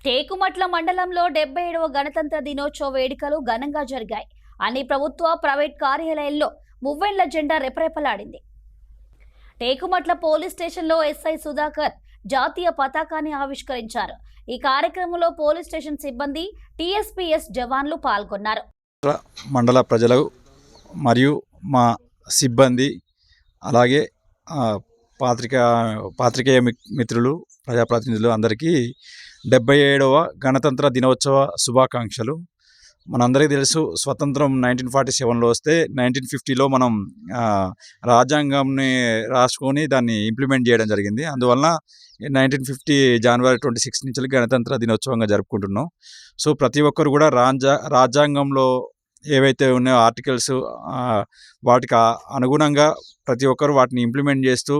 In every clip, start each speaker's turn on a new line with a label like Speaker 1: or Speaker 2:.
Speaker 1: టేకుమట్ల మండలంలో 77వ గణతంత్ర దినోత్సవ వేడుకలు ఘనంగా జరిగాయి. అన్ని ప్రభుత్వ, ప్రైవేట్ కార్యాలయాల్లో మువ్వెండ్ల జెండా రెపరెపలాడింది. టేకుమట్ల పోలీస్ స్టేషన్లో ఎస్ఐ సుధాకర్ జాతీయ పతాకాన్ని ఆవిష్కరించారు. ఈ కార్యక్రమంలో పోలీస్ స్టేషన్ సిబ్బంది, టీఎస్పీఎస్ జవాన్లు పాల్గొన్నారు.
Speaker 2: మండల ప్రజలు మరియు మా సిబ్బంది అలాగే పాత్రికేయ మిత్రులు, ప్రజాప్రతినిధులు అందరికీ 77వ గణతంత్ర దినోత్సవ శుభాకాంక్షలు. మనందరికీ తెలుసు, స్వతంత్రం 1947లో వస్తే 1950లో మనం రాజ్యాంగంని రాసుకొని దాన్ని ఇంప్లిమెంట్ చేయడం జరిగింది. అందువలన 1950 జనవరి 26 నుంచి గణతంత్ర దినోత్సవంగా జరుపుకుంటున్నాం. సో ప్రతి ఒక్కరు కూడా రాజ్యాంగంలో ఏవైతే ఉన్నాయో ఆర్టికల్స్, వాటికి అనుగుణంగా ప్రతి ఒక్కరు వాటిని ఇంప్లిమెంట్ చేస్తూ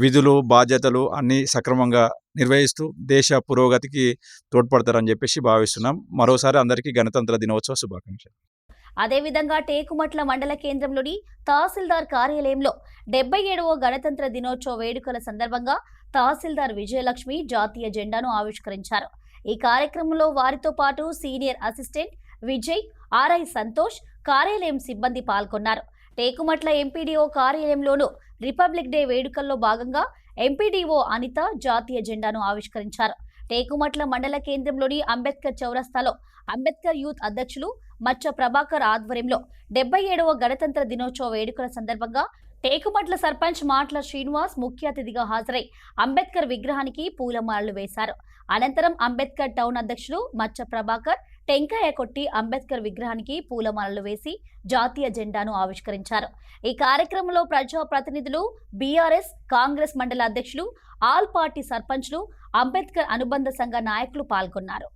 Speaker 2: విధులు, బాధ్యతలు అన్నీ సక్రమంగా నిర్వహిస్తూ దేశ పురోగతికి తోడ్పడతారని చెప్పేసి భావిస్తున్నాం. మరోసారి అందరికీ గణతంత్ర దినోత్సవ శుభాకాంక్షలు.
Speaker 1: అదేవిధంగా టేకుమట్ల మండల కేంద్రంలోని తహసీల్దార్ కార్యాలయంలో 77వ గణతంత్ర దినోత్సవ వేడుకల సందర్భంగా తహసీల్దార్ విజయలక్ష్మి జాతీయ జెండాను ఆవిష్కరించారు. ఈ కార్యక్రమంలో వారితో పాటు senior assistant Vijay, RI Santosh, కార్యాలయం సిబ్బంది పాల్గొన్నారు. టేకుమట్ల ఎంపీడీఓ కార్యాలయంలోనూ రిపబ్లిక్ డే వేడుకల్లో భాగంగా ఎంపీడీఓ అనిత జాతీయ జెండాను ఆవిష్కరించారు. టేకుమట్ల మండల కేంద్రంలోని అంబేద్కర్ చౌరస్తాలో అంబేద్కర్ యూత్ అధ్యక్షులు మచ్చ ప్రభాకర్ ఆధ్వర్యంలో 77వ గణతంత్ర దినోత్సవ వేడుకల సందర్భంగా టేకుమట్ల సర్పంచ్ మాట్ల శ్రీనివాస్ ముఖ్య అతిథిగా హాజరై అంబేద్కర్ విగ్రహానికి పూలమాలలు వేశారు. అనంతరం అంబేద్కర్ టౌన్ అధ్యక్షులు మచ్చ ప్రభాకర్ టెంకాయ కొట్టి అంబేద్కర్ విగ్రహానికి పూలమాలలు వేసి జాతీయ జెండాను ఆవిష్కరించారు. ఈ కార్యక్రమంలో ప్రజా ప్రతినిధులు, బీఆర్ఎస్, కాంగ్రెస్ మండల అధ్యక్షులు, ఆల్ పార్టీ సర్పంచ్లు, అంబేద్కర్ అనుబంధ సంఘ నాయకులు పాల్గొన్నారు.